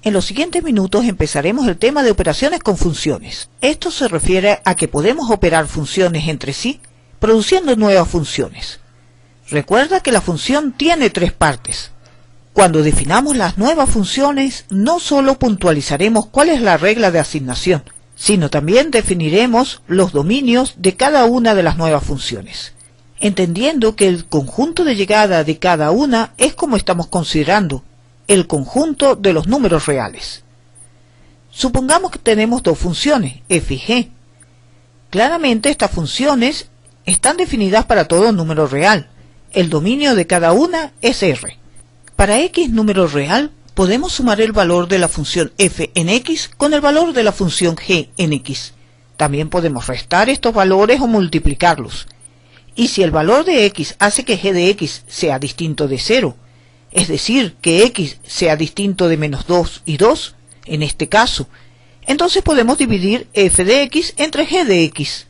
En los siguientes minutos empezaremos el tema de operaciones con funciones. Esto se refiere a que podemos operar funciones entre sí, produciendo nuevas funciones. Recuerda que la función tiene tres partes. Cuando definamos las nuevas funciones, no solo puntualizaremos cuál es la regla de asignación, sino también definiremos los dominios de cada una de las nuevas funciones, entendiendo que el conjunto de llegada de cada una es como estamos considerando el conjunto de los números reales. Supongamos que tenemos dos funciones, f y g. Claramente estas funciones están definidas para todo número real. El dominio de cada una es r. Para x número real, podemos sumar el valor de la función f en x con el valor de la función g en x. También podemos restar estos valores o multiplicarlos. Y si el valor de x hace que g de x sea distinto de 0, es decir, que x sea distinto de menos 2 y 2, en este caso, entonces podemos dividir f de x entre g de x.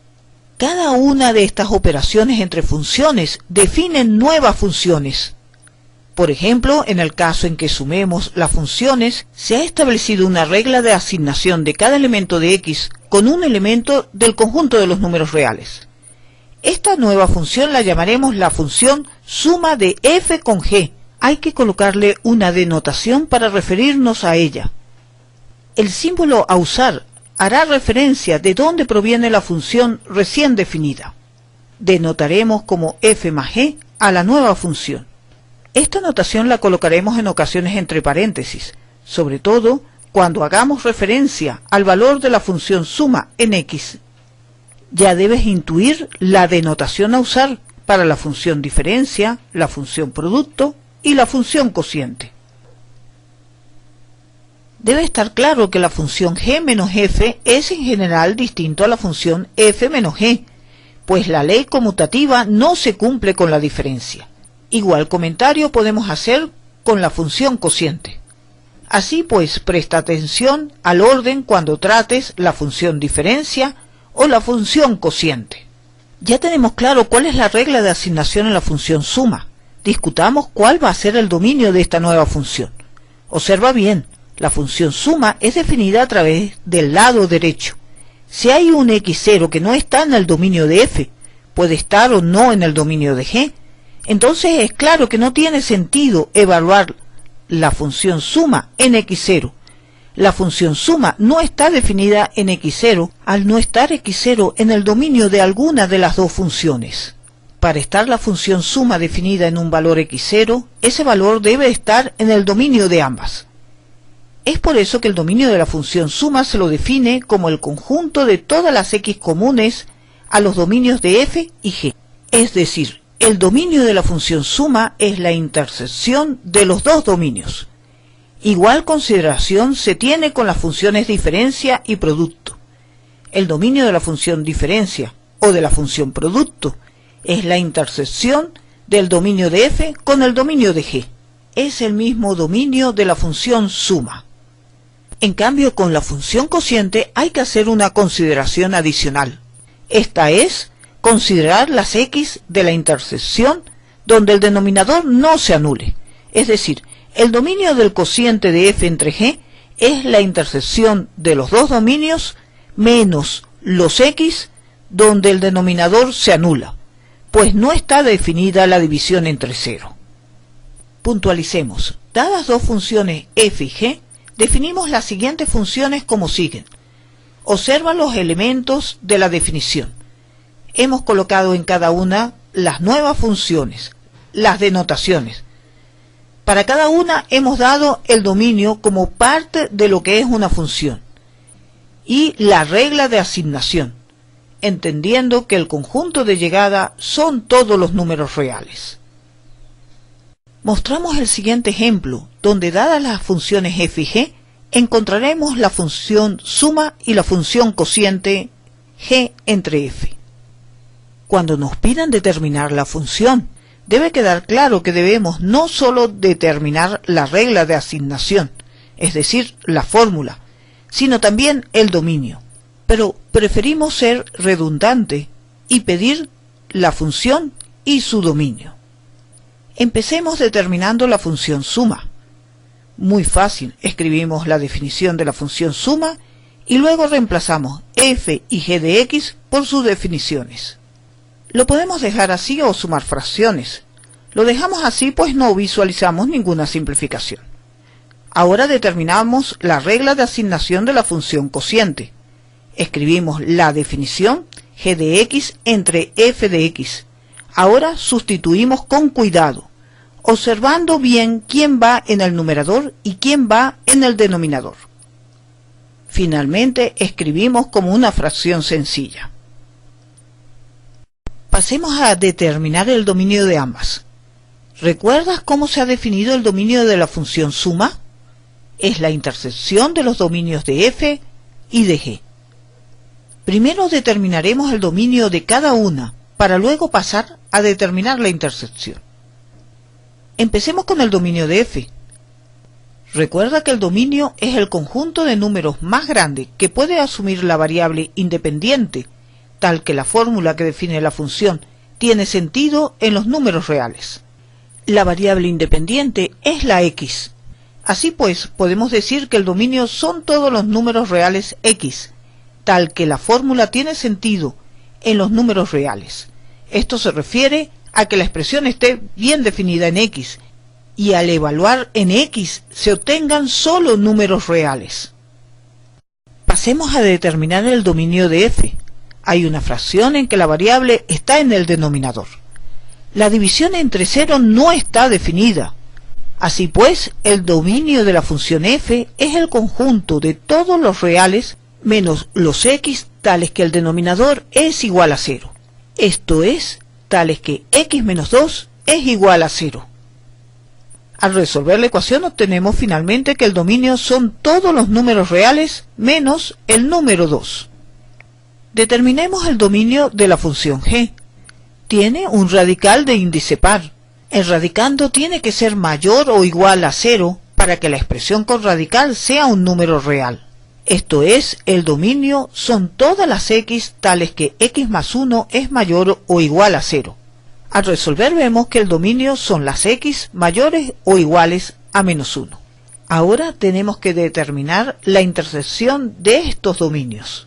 Cada una de estas operaciones entre funciones definen nuevas funciones. Por ejemplo, en el caso en que sumemos las funciones, se ha establecido una regla de asignación de cada elemento de x con un elemento del conjunto de los números reales. Esta nueva función la llamaremos la función suma de f con g. Hay que colocarle una denotación para referirnos a ella. El símbolo a usar hará referencia de dónde proviene la función recién definida. Denotaremos como f más g a la nueva función. Esta notación la colocaremos en ocasiones entre paréntesis, sobre todo cuando hagamos referencia al valor de la función suma en x. Ya debes intuir la denotación a usar para la función diferencia, la función producto y la función cociente. Debe estar claro que la función g menos f es en general distinto a la función f menos g, pues la ley conmutativa no se cumple con la diferencia. Igual comentario podemos hacer con la función cociente. Así pues, presta atención al orden cuando trates la función diferencia o la función cociente. Ya tenemos claro cuál es la regla de asignación en la función suma. Discutamos cuál va a ser el dominio de esta nueva función. Observa bien, la función suma es definida a través del lado derecho. Si hay un x0 que no está en el dominio de f, puede estar o no en el dominio de g, entonces es claro que no tiene sentido evaluar la función suma en x0. La función suma no está definida en x0 al no estar x0 en el dominio de alguna de las dos funciones. Para estar la función suma definida en un valor x0, ese valor debe estar en el dominio de ambas. Es por eso que el dominio de la función suma se lo define como el conjunto de todas las x comunes a los dominios de f y g. Es decir, el dominio de la función suma es la intersección de los dos dominios. Igual consideración se tiene con las funciones diferencia y producto. El dominio de la función diferencia o de la función producto es la intersección del dominio de f con el dominio de g. Es el mismo dominio de la función suma. En cambio, con la función cociente hay que hacer una consideración adicional. Esta es considerar las x de la intersección donde el denominador no se anule. Es decir, el dominio del cociente de f entre g es la intersección de los dos dominios menos los x donde el denominador se anula, pues no está definida la división entre 0. Puntualicemos. Dadas dos funciones f y g, definimos las siguientes funciones como siguen. Observa los elementos de la definición. Hemos colocado en cada una las nuevas funciones, las denotaciones. Para cada una hemos dado el dominio como parte de lo que es una función y la regla de asignación, entendiendo que el conjunto de llegada son todos los números reales. Mostramos el siguiente ejemplo, donde dadas las funciones f y g, encontraremos la función suma y la función cociente g entre f. Cuando nos pidan determinar la función, debe quedar claro que debemos no solo determinar la regla de asignación, es decir, la fórmula, sino también el dominio. Pero preferimos ser redundante y pedir la función y su dominio. Empecemos determinando la función suma. Muy fácil, escribimos la definición de la función suma y luego reemplazamos f y g de x por sus definiciones. Lo podemos dejar así o sumar fracciones. Lo dejamos así pues no visualizamos ninguna simplificación. Ahora determinamos la regla de asignación de la función cociente. Escribimos la definición g de x entre f de x. Ahora sustituimos con cuidado, observando bien quién va en el numerador y quién va en el denominador. Finalmente escribimos como una fracción sencilla. Pasemos a determinar el dominio de ambas. ¿Recuerdas cómo se ha definido el dominio de la función suma? Es la intersección de los dominios de f y de g. Primero determinaremos el dominio de cada una, para luego pasar a determinar la intersección. Empecemos con el dominio de f. Recuerda que el dominio es el conjunto de números más grande que puede asumir la variable independiente, tal que la fórmula que define la función tiene sentido en los números reales. La variable independiente es la x. Así pues, podemos decir que el dominio son todos los números reales x, tal que la fórmula tiene sentido en los números reales. Esto se refiere a que la expresión esté bien definida en x, y al evaluar en x se obtengan solo números reales. Pasemos a determinar el dominio de f. Hay una fracción en que la variable está en el denominador. La división entre 0 no está definida. Así pues, el dominio de la función f es el conjunto de todos los reales menos los x tales que el denominador es igual a 0. Esto es, tales que x menos 2 es igual a 0. Al resolver la ecuación obtenemos finalmente que el dominio son todos los números reales menos el número 2. Determinemos el dominio de la función g. Tiene un radical de índice par. El radicando tiene que ser mayor o igual a 0 para que la expresión con radical sea un número real. Esto es, el dominio son todas las x tales que x más 1 es mayor o igual a 0. Al resolver vemos que el dominio son las x mayores o iguales a menos 1. Ahora tenemos que determinar la intersección de estos dominios.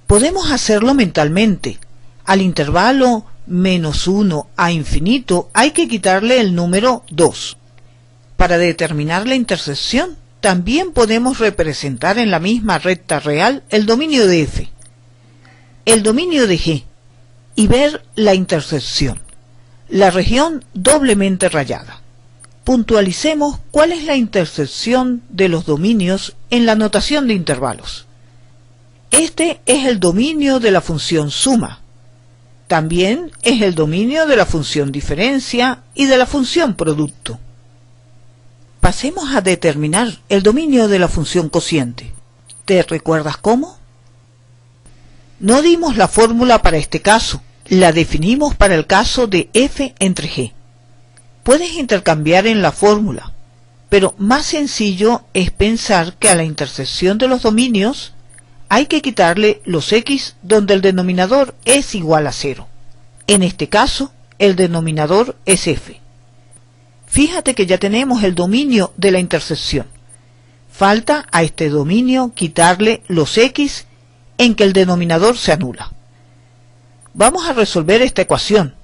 Podemos hacerlo mentalmente. Al intervalo menos 1 a infinito hay que quitarle el número 2. Para determinar la intersección también podemos representar en la misma recta real el dominio de f, el dominio de g, y ver la intersección, la región doblemente rayada. Puntualicemos cuál es la intersección de los dominios en la notación de intervalos. Este es el dominio de la función suma. También es el dominio de la función diferencia y de la función producto. Pasemos a determinar el dominio de la función cociente. ¿Te recuerdas cómo? No dimos la fórmula para este caso, la definimos para el caso de f entre g. Puedes intercambiar en la fórmula, pero más sencillo es pensar que a la intersección de los dominios hay que quitarle los x donde el denominador es igual a 0. En este caso, el denominador es f. Fíjate que ya tenemos el dominio de la intersección. Falta a este dominio quitarle los x en que el denominador se anula. Vamos a resolver esta ecuación.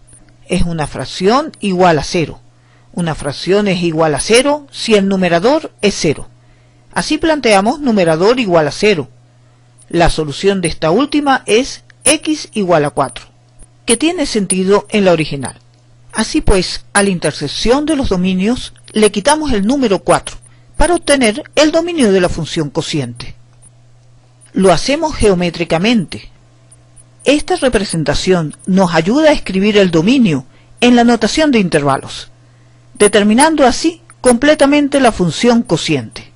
Es una fracción igual a 0. Una fracción es igual a 0 si el numerador es 0. Así planteamos numerador igual a 0. La solución de esta última es x igual a 4, que tiene sentido en la original. Así pues, a la intersección de los dominios le quitamos el número 4 para obtener el dominio de la función cociente. Lo hacemos geométricamente. Esta representación nos ayuda a escribir el dominio en la notación de intervalos, determinando así completamente la función cociente.